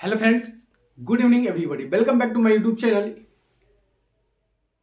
Hello friends, good evening everybody. Welcome back to my YouTube channel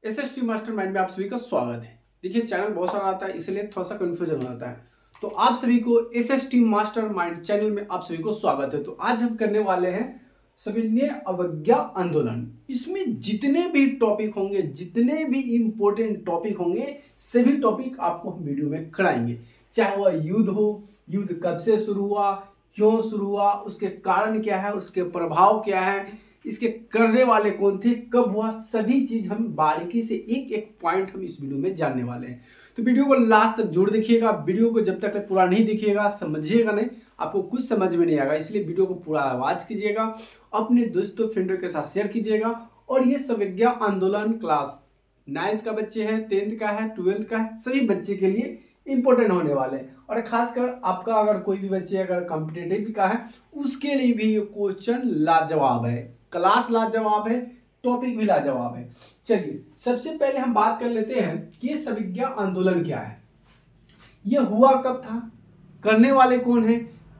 SST mastermind में आप सभी का स्वागत है। देखिए, चैनल बहुत सारा आता है, इसलिए थोड़ा सा कंफ्यूजन हो जाता है। तो आप सभी को एसएसटी मास्टरमाइंड चैनल में आप सभी को स्वागत है। तो आज हम करने वाले हैं सविनय अवज्ञा आंदोलन। इसमें जितने भी टॉपिक होंगे, जितने भी इंपॉर्टेंट टॉपिक होंगे, सभी टॉपिक आपको हम वीडियो में कराएंगे। चाहे वह युद्ध हो, युद्ध कब से शुरू हुआ, क्यों शुरू हुआ, उसके कारण क्या है, उसके प्रभाव क्या है, इसके करने वाले कौन थे, कब हुआ, सभी चीज हम बारीकी से एक एक पॉइंट हम इस वीडियो में जानने वाले हैं। तो वीडियो को लास्ट तक जरूर देखिएगा। वीडियो को जब तक पूरा नहीं देखिएगा समझिएगा नहीं, आपको कुछ समझ में नहीं आएगा। इसलिए वीडियो को पूरा आवाज कीजिएगा, अपने दोस्तों फ्रेंडों के साथ शेयर कीजिएगा। और ये सविज्ञा आंदोलन क्लास 9th का बच्चे हैं, 10th का है, 12th का है, सभी बच्चे के लिए इंपॉर्टेंट होने वाले हैं। और खासकर आपका अगर कोई भी बच्चे अगर कॉम्पिटेटिव का है, उसके लिए भी ये क्वेश्चन लाजवाब है। क्लास लाजवाब है, टॉपिक भी लाजवाब है। चलिए, सबसे पहले हम बात कर लेते हैं कि ये सविज्ञा आंदोलन क्या है, ये हुआ कब था, करने वाले कौन है,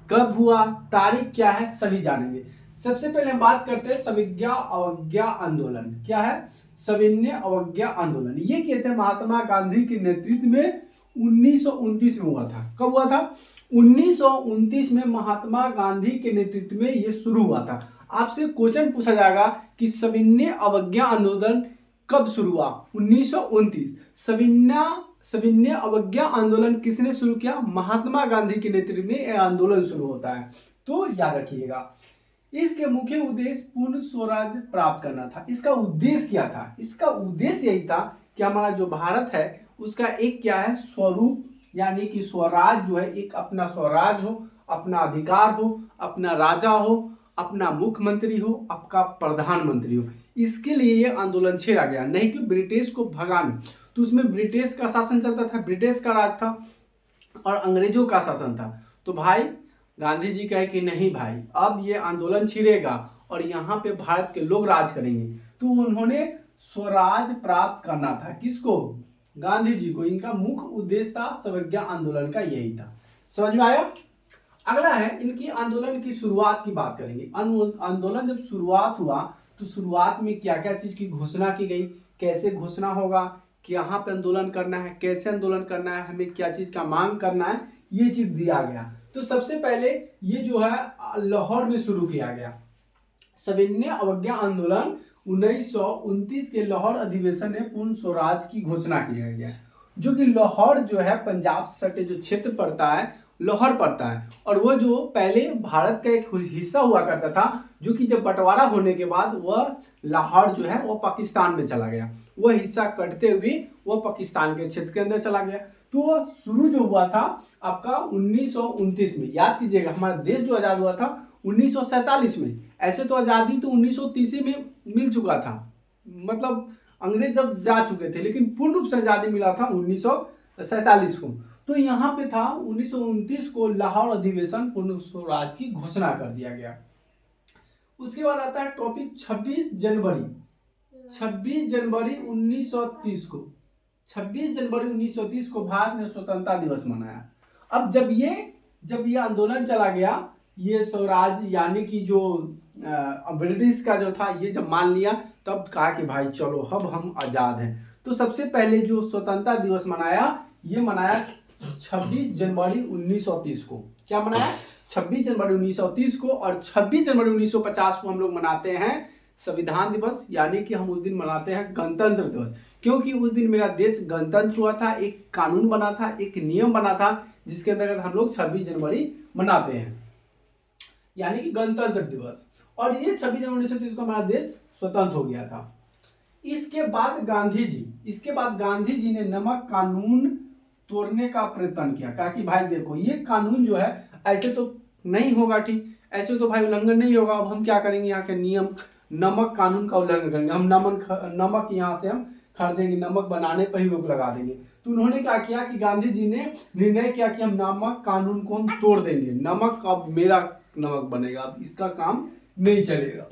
कब हुआ, तारीख क्या है, सभी जानेंगे। सबसे पहले हम बात करते हैं सविज्ञा अवज्ञा आंदोलन। क्या है? सविनय अवज्ञा आंदोलन। ये कहते हैं महात्मा गांधी के नेतृत्व में 1929 में हुआ था। कब हुआ था? 1929 में महात्मा गांधी के नेतृत्व में ये शुरू हुआ था। आपसे क्वेश्चन पूछा जाएगा कि सविनय अवज्ञा आंदोलन कब शुरू हुआ? 1929। सविनय अवज्ञा आंदोलन किसने शुरू किया? महात्मा गांधी के नेतृत्व में यह आंदोलन शुरू होता है। तो याद रखिएगा, इसके मुख्य उद्देश्य पूर्ण स्वराज प्राप्त करना था। इसका उद्देश्य क्या था? इसका उद्देश्य यही था कि हमारा जो भारत है उसका एक क्या है, स्वरूप, यानी कि स्वराज जो है, एक अपना स्वराज हो, अपना अधिकार हो, अपना राजा हो, अपना मुख्यमंत्री हो, आपका प्रधानमंत्री हो। इसके लिए ये आंदोलन छेड़ा गया, नहीं कि ब्रिटिश को भगाने। तो उसमें ब्रिटिश का शासन चलता था, ब्रिटिश का राज था और अंग्रेजों का शासन था। तो भाई गांधी जी कहे कि नहीं भाई, अब ये आंदोलन छिड़ेगा और यहाँ पे भारत के लोग राज करेंगे। तो उन्होंने स्वराज प्राप्त करना था। किसको? गांधी जी को। इनका मुख्य उद्देश्य था सविज्ञा आंदोलन का, यही था। समझ में आया? अगला है इनकी आंदोलन की शुरुआत की बात करेंगे। आंदोलन जब शुरुआत हुआ तो शुरुआत में क्या क्या चीज की घोषणा की गई, कैसे घोषणा होगा, कि यहाँ पे आंदोलन करना है, कैसे आंदोलन करना है, हमें क्या चीज का मांग करना है, ये चीज दिया गया। तो सबसे पहले ये जो है लाहौर में शुरू किया गया। सविनय अवज्ञा आंदोलन 1929 के लाहौर अधिवेशन में पूर्ण स्वराज की घोषणा किया गया, जो कि लाहौर जो है पंजाब से सटे जो क्षेत्र पड़ता है, लाहौर पड़ता है। और वो जो पहले भारत का एक हिस्सा हुआ करता था, जो कि जब बंटवारा होने के बाद वह लाहौर जो है वो पाकिस्तान में चला गया। वह हिस्सा कटते हुए वह पाकिस्तान के क्षेत्र के अंदर चला गया। तो वह शुरू जो हुआ था आपका 1929 में। याद कीजिएगा, हमारा देश जो आजाद हुआ था 1947 में। ऐसे तो आजादी तो 1930 में मिल चुका था, मतलब अंग्रेज जब जा चुके थे, लेकिन पूर्ण रूप से आजादी मिला था 1947 को। तो यहाँ पे था 1929 को लाहौर अधिवेशन पूर्ण स्वराज की घोषणा कर दिया गया। उसके बाद आता है टॉपिक 26 जनवरी 1930 को। 26 जनवरी 1930 को भारत ने स्वतंत्रता दिवस मनाया। अब जब ये आंदोलन चला गया, ये स्वराज यानी कि जो ब्रिटिश का जो था, ये जब मान लिया, तब कहा कि भाई चलो अब हम आजाद हैं। तो सबसे पहले जो स्वतंत्रता दिवस मनाया, ये मनाया 26 जनवरी 1930 को। क्या मनाया? 26 जनवरी 1930 को। और 26 जनवरी 1950 को हम लोग मनाते हैं संविधान दिवस, यानी कि हम उस दिन मनाते हैं गणतंत्र दिवस, क्योंकि उस दिन मेरा देश गणतंत्र हुआ था, एक कानून बना था, एक नियम बना था, जिसके अंतर्गत हम लोग 26 जनवरी मनाते हैं, यानी कि गणतंत्र दिवस। और ये 26 जनवरी 1930 को हमारा देश स्वतंत्र हो गया था। इसके बाद गांधी जी ने नमक कानून तोड़ने का प्रयत्न किया। कहा कि भाई देखो, ये कानून जो है ऐसे तो नहीं होगा, ठीक, ऐसे तो भाई उल्लंघन नहीं होगा। अब हम क्या करेंगे, यहाँ के नियम, नमक कानून का उल्लंघन करेंगे। हम नमक यहाँ से हम खरीदेंगे, नमक बनाने पर ही रोक लगा देंगे। तो उन्होंने क्या किया कि गांधी जी ने निर्णय किया कि हम नमक कानून को हम तोड़ देंगे, नमक अब मेरा नमक बनेगा, अब इसका काम नहीं चलेगा।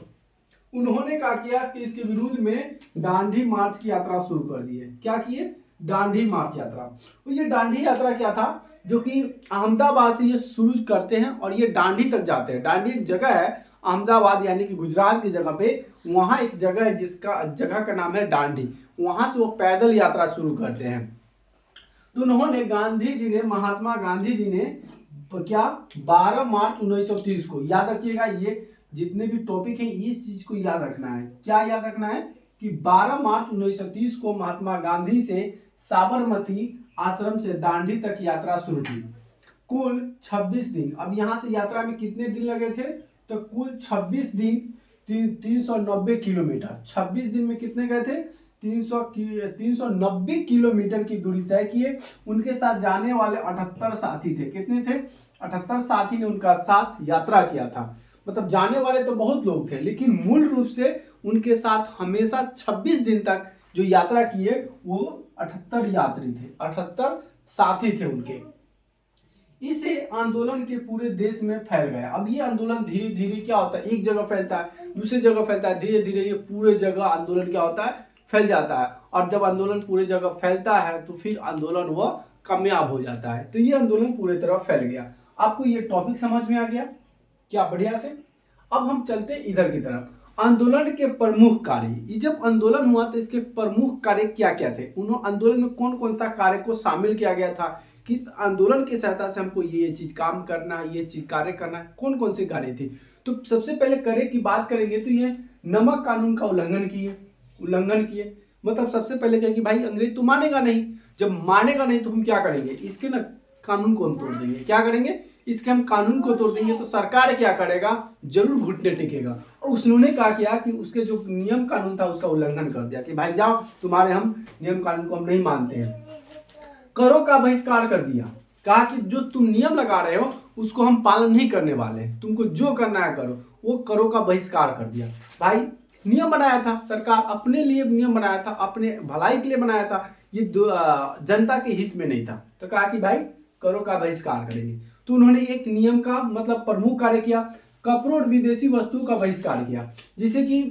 उन्होंने क्या किया कि इसके विरुद्ध में दांडी मार्च की यात्रा शुरू कर दी है। क्या किए? दांडी मार्च यात्रा। तो ये दांडी यात्रा क्या था, जो कि अहमदाबाद से ये शुरू करते हैं और ये दांडी तक जाते हैं। दांडी एक जगह है अहमदाबाद यानी कि गुजरात की जगह पे, वहाँ एक जगह है जिसका जगह का नाम है दांडी। वहाँ से वो पैदल यात्रा शुरू करते हैं। तो उन्होंने गांधी जी ने, महात्मा गांधी जी ने क्या 12 मार्च 1930 को, याद रखिएगा ये जितने भी टॉपिक हैं इस चीज को याद रखना है। क्या याद रखना है कि 12 मार्च 1930 को महात्मा गांधी से साबरमती आश्रम से दांडी तक यात्रा शुरू की। कुल 26 दिन। अब यहाँ से यात्रा में कितने दिन लगे थे? तो कुल 26 दिन 390 किलोमीटर। 26 दिन में कितने गए थे? 390 किलोमीटर की दूरी तय किए। उनके साथ जाने वाले 78 साथी थे। कितने थे? 78 साथी ने उनका साथ यात्रा किया था। मतलब जाने वाले तो बहुत लोग थे, लेकिन मूल रूप से उनके साथ हमेशा 26 दिन तक जो यात्रा किए वो 78 यात्री थे, 78 साथी थे उनके। इसे आंदोलन के पूरे देश में फैल गया। अब ये आंदोलन धीरे धीरे क्या होता है, एक जगह फैलता है, दूसरी जगह फैलता है, धीरे धीरे ये पूरे जगह आंदोलन क्या होता है, फैल जाता है। और जब आंदोलन पूरे जगह फैलता है तो फिर आंदोलन वह कामयाब हो जाता है। तो ये आंदोलन पूरे तरह फैल गया। आपको ये टॉपिक समझ में आ गया क्या? बढ़िया से। अब हम चलते इधर की तरफ। आंदोलन के प्रमुख कार्य। ये जब आंदोलन हुआ तो इसके प्रमुख कार्य क्या क्या थे? उन्होंने आंदोलन में कौन कौन सा कार्य को शामिल किया गया था, किस आंदोलन की सहायता से हमको ये चीज काम करना है, ये चीज कार्य करना है, कौन कौन से कार्य थे? तो सबसे पहले कार्य की बात करेंगे तो ये नमक कानून का उल्लंघन किए। मतलब सबसे पहले क्या कि भाई अंग्रेज तो मानेगा नहीं, जब मानेगा नहीं तो हम क्या करेंगे, इसके ना कानून को हम तोड़ देंगे। क्या करेंगे? इसके हम कानून को तोड़ देंगे तो सरकार क्या करेगा, जरूर घुटने टेकेगा। और उसने क्या किया कि उसके जो नियम कानून था उसका उल्लंघन कर दिया कि भाई जाओ, तुम्हारे हम नियम कानून को हम नहीं मानते हैं। करों का बहिष्कार कर दिया। कहा कि जो तुम नियम लगा रहे हो उसको हम पालन नहीं करने वाले, तुमको जो करना है करो। वो करों का बहिष्कार कर दिया। भाई नियम बनाया था सरकार, अपने लिए नियम बनाया था, अपने भलाई के लिए बनाया था, ये जनता के हित में नहीं था। तो कहा कि भाई करों का बहिष्कार करेंगे। तो उन्होंने एक नियम का मतलब प्रमुख कार्य किया। कपड़ों और विदेशी वस्तुओं का बहिष्कार किया। जैसे कि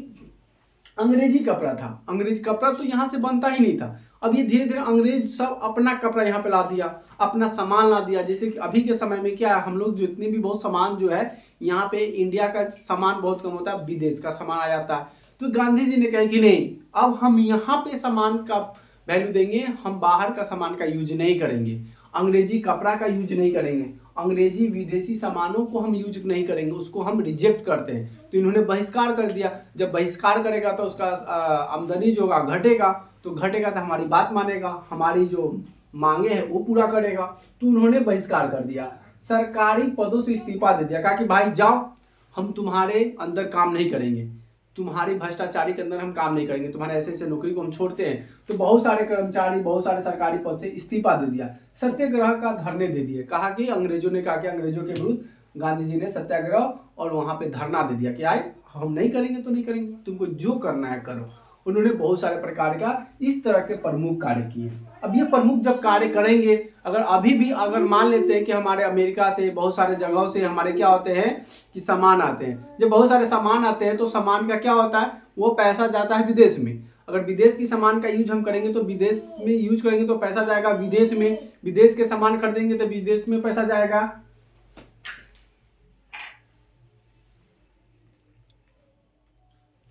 अंग्रेजी कपड़ा था, अंग्रेजी कपड़ा तो यहाँ से बनता ही नहीं था। अब ये धीरे धीरे अंग्रेज सब अपना कपड़ा यहाँ पे ला दिया, अपना सामान ला दिया। जैसे कि अभी के समय में क्या है, हम लोग जितनी भी बहुत सामान जो है यहाँ पे इंडिया का सामान बहुत कम होता है, विदेश का सामान आ जाता है। तो गांधी जी ने कहा कि नहीं, अब हम यहाँ पे सामान का वैल्यू देंगे, हम बाहर का सामान का यूज नहीं करेंगे, अंग्रेजी कपड़ा का यूज नहीं करेंगे, अंग्रेजी विदेशी सामानों को हम यूज नहीं करेंगे, उसको हम रिजेक्ट करते हैं। तो इन्होंने बहिष्कार कर दिया। जब बहिष्कार करेगा तो उसका आमदनी जो होगा घटेगा, तो घटेगा तो हमारी बात मानेगा, हमारी जो मांगे है वो पूरा करेगा। तो उन्होंने बहिष्कार कर दिया। सरकारी पदों से इस्तीफा दे दिया। कहा कि भाई जाओ, हम तुम्हारे अंदर काम नहीं करेंगे, तुम्हारी भ्रष्टाचारी के अंदर हम काम नहीं करेंगे, तुम्हारे ऐसे नौकरी को हम छोड़ते हैं। तो बहुत सारे कर्मचारी बहुत सारे सरकारी पद से इस्तीफा दे दिया। सत्याग्रह का धरने दे दिए। कहा कि अंग्रेजों ने कहा कि अंग्रेजों के विरुद्ध गांधी जी ने सत्याग्रह और वहां पे धरना दे दिया कि आए हम नहीं करेंगे तो नहीं करेंगे, तुमको जो करना है करो। उन्होंने बहुत सारे प्रकार का इस तरह के प्रमुख कार्य किए। अब ये प्रमुख जब कार्य करेंगे, अगर अभी भी अगर मान लेते हैं कि हमारे अमेरिका से बहुत सारे जगहों से हमारे क्या होते हैं कि सामान आते हैं, जब बहुत सारे सामान आते हैं तो सामान का क्या होता है, वो पैसा जाता है विदेश में। अगर विदेश की सामान का यूज हम करेंगे तो विदेश में यूज करेंगे तो पैसा जाएगा विदेश में, विदेश के सामान खरीदेंगे तो विदेश में पैसा जाएगा।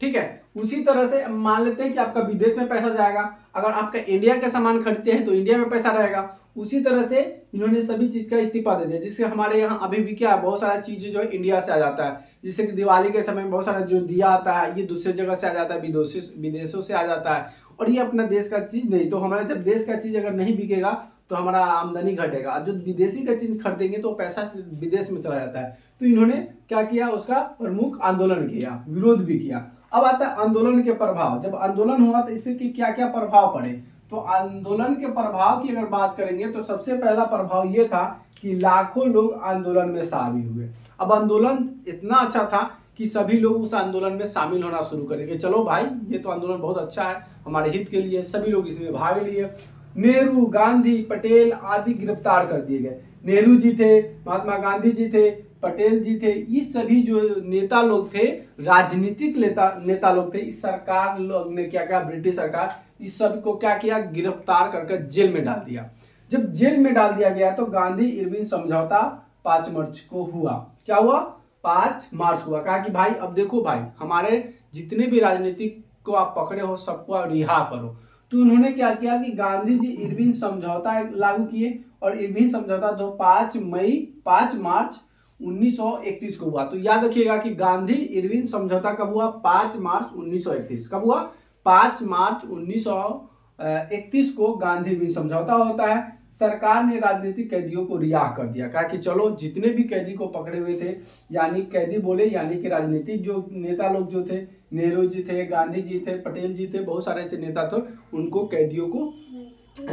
ठीक है, उसी तरह से मान लेते हैं कि आपका विदेश में पैसा जाएगा, अगर आपका इंडिया का सामान खरीदते हैं तो इंडिया में पैसा रहेगा। उसी तरह से इन्होंने सभी चीज का इस्तीफा दे दिया, जिससे हमारे यहाँ अभी भी क्या है, बहुत सारा चीजें जो है इंडिया से आ जाता है। जैसे कि दिवाली के समय में बहुत सारा जो दिया आता है ये दूसरे जगह से आ जाता है, विदेशों से आ जाता है, और ये अपना देश का चीज नहीं। तो हमारा जब देश का चीज अगर नहीं बिकेगा तो हमारा आमदनी घटेगा, जो विदेशी का चीज खरीदेंगे तो पैसा विदेश में चला जाता है। तो इन्होंने क्या किया, उसका प्रमुख आंदोलन किया, विरोध भी किया। अब आता है आंदोलन के प्रभाव। जब आंदोलन हुआ तो इससे कि क्या क्या प्रभाव पड़े, तो आंदोलन के प्रभाव की अगर बात करेंगे तो सबसे पहला प्रभाव ये था कि लाखों लोग आंदोलन में शामिल हुए। अब आंदोलन इतना अच्छा था कि सभी लोग उस आंदोलन में शामिल होना शुरू करेंगे। चलो भाई ये तो आंदोलन बहुत अच्छा है, हमारे हित के लिए, सभी लोग इसमें भाग लिए। नेहरू, गांधी, पटेल आदि गिरफ्तार कर दिए गए। नेहरू जी थे, महात्मा गांधी जी थे, पटेल जी थे, ये सभी जो नेता लोग थे, राजनीतिक नेता लोग थे। इस सरकार लोग ने क्या किया, ब्रिटिश सरकार इस सब को क्या किया, गिरफ्तार करके जेल में डाल दिया। जब जेल में डाल दिया गया तो गांधी इरविन समझौता 5 मार्च को हुआ। क्या हुआ? 5 मार्च हुआ। कहा कि भाई अब देखो भाई, हमारे जितने भी राजनीतिक को आप पकड़े हो सबको आप रिहा करो। तो उन्होंने क्या किया कि गांधी जी इरविन समझौता लागू किए, और इरविन समझौता तो 5 मार्च 1931 को हुआ। तो याद रखिएगा कि गांधी इरविन समझौता कब हुआ? 5 मार्च 1931। कब हुआ? 5 मार्च 1931 को गांधी इरविन समझौता होता है। सरकार ने राजनीतिक कैदियों को रिहा कर दिया। कहा कि चलो जितने भी कैदी को पकड़े हुए थे, यानी कैदी बोले यानी कि राजनीतिक जो नेता लोग जो थे, नेहरू जी थे, गांधी जी थे, पटेल जी थे, बहुत सारे ऐसे नेता थे, उनको कैदियों को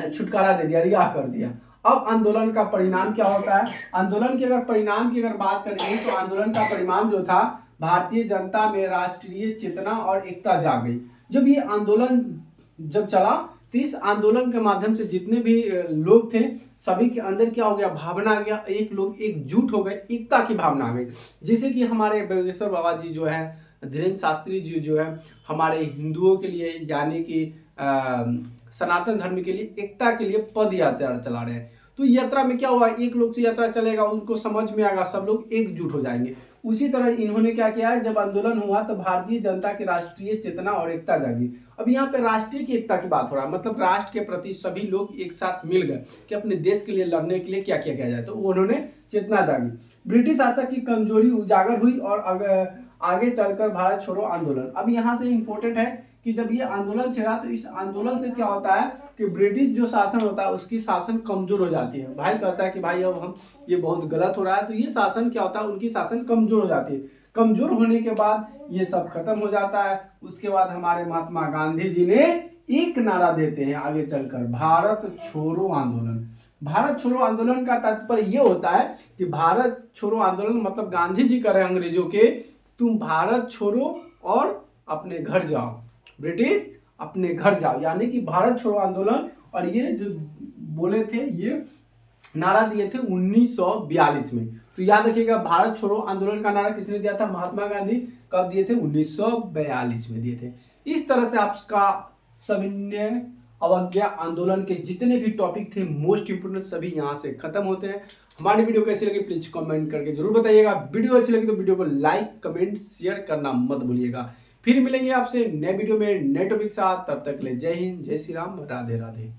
छुटकारा दे दिया, रिहा कर दिया। अब आंदोलन का परिणाम क्या होता है? आंदोलन के अगर परिणाम की अगर बात करेंगे तो आंदोलन का परिणाम जो था, भारतीय जनता में राष्ट्रीय चेतना और एकता जाग गई। जब ये आंदोलन जब चला तो इस आंदोलन के माध्यम से जितने भी लोग थे सभी के अंदर क्या हो गया? भावना आ गया, एक लोग एकजुट हो गए, एकता की भावना आ गई। जैसे कि हमारे योगेश्वर बाबा जी जो है, धीरेन्द्र शास्त्री जी जो है, हमारे हिंदुओं के लिए यानी कि सनातन धर्म के लिए एकता के लिए पद यात्रा चला रहे हैं। तो यात्रा में क्या हुआ? एक लोग से यात्रा चलेगा, उसको समझ में आएगा, सब लोग एकजुट हो जाएंगे। उसी तरह इन्होंने क्या किया है, जब आंदोलन हुआ तो भारतीय जनता की राष्ट्रीय चेतना और एकता जागी। अब यहाँ पे राष्ट्रीय की एकता की बात हो रहा है, मतलब राष्ट्र के प्रति सभी लोग एक साथ मिल गए कि अपने देश के लिए लड़ने के लिए क्या किया जाए। तो उन्होंने चेतना जागी। ब्रिटिश शासक की कमजोरी उजागर हुई और आगे चलकर भारत छोड़ो आंदोलन। अब यहाँ से इंपॉर्टेंट है कि जब ये आंदोलन छिड़ा तो इस आंदोलन से क्या होता है कि ब्रिटिश जो शासन होता है उसकी शासन कमजोर हो जाती है। भाई कहता है कि भाई अब हम ये बहुत गलत हो रहा है, तो ये शासन क्या होता है, उनकी शासन कमजोर हो जाती है। कमजोर होने के बाद ये सब खत्म हो जाता है। उसके बाद हमारे महात्मा गांधी जी ने एक नारा देते हैं आगे चलकर, भारत छोड़ो आंदोलन। भारत छोड़ो आंदोलन का तात्पर्य ये होता है कि भारत छोड़ो आंदोलन मतलब गांधी जी कह रहे हैं अंग्रेजों के, तुम भारत छोड़ो और अपने घर जाओ, ब्रिटिश अपने घर जाओ, यानी कि भारत छोड़ो आंदोलन। और ये जो बोले थे, ये नारा दिए थे 1942 में। तो याद रखिएगा, भारत छोड़ो आंदोलन का नारा किसने दिया था? महात्मा गांधी। कब दिए थे? 1942 में दिए थे। इस तरह से आपका सविनय अवज्ञा आंदोलन के जितने भी टॉपिक थे मोस्ट इंपोर्टेंट सभी यहाँ से खत्म होते हैं। हमारी वीडियो कैसी लगी प्लीज कमेंट करके जरूर बताइएगा। वीडियो अच्छी लगी तो वीडियो को लाइक कमेंट शेयर करना मत भूलिएगा। फिर मिलेंगे आपसे नए वीडियो में नए टॉपिक साथ, तब तक ले जय हिंद, जय श्री राम, राधे राधे।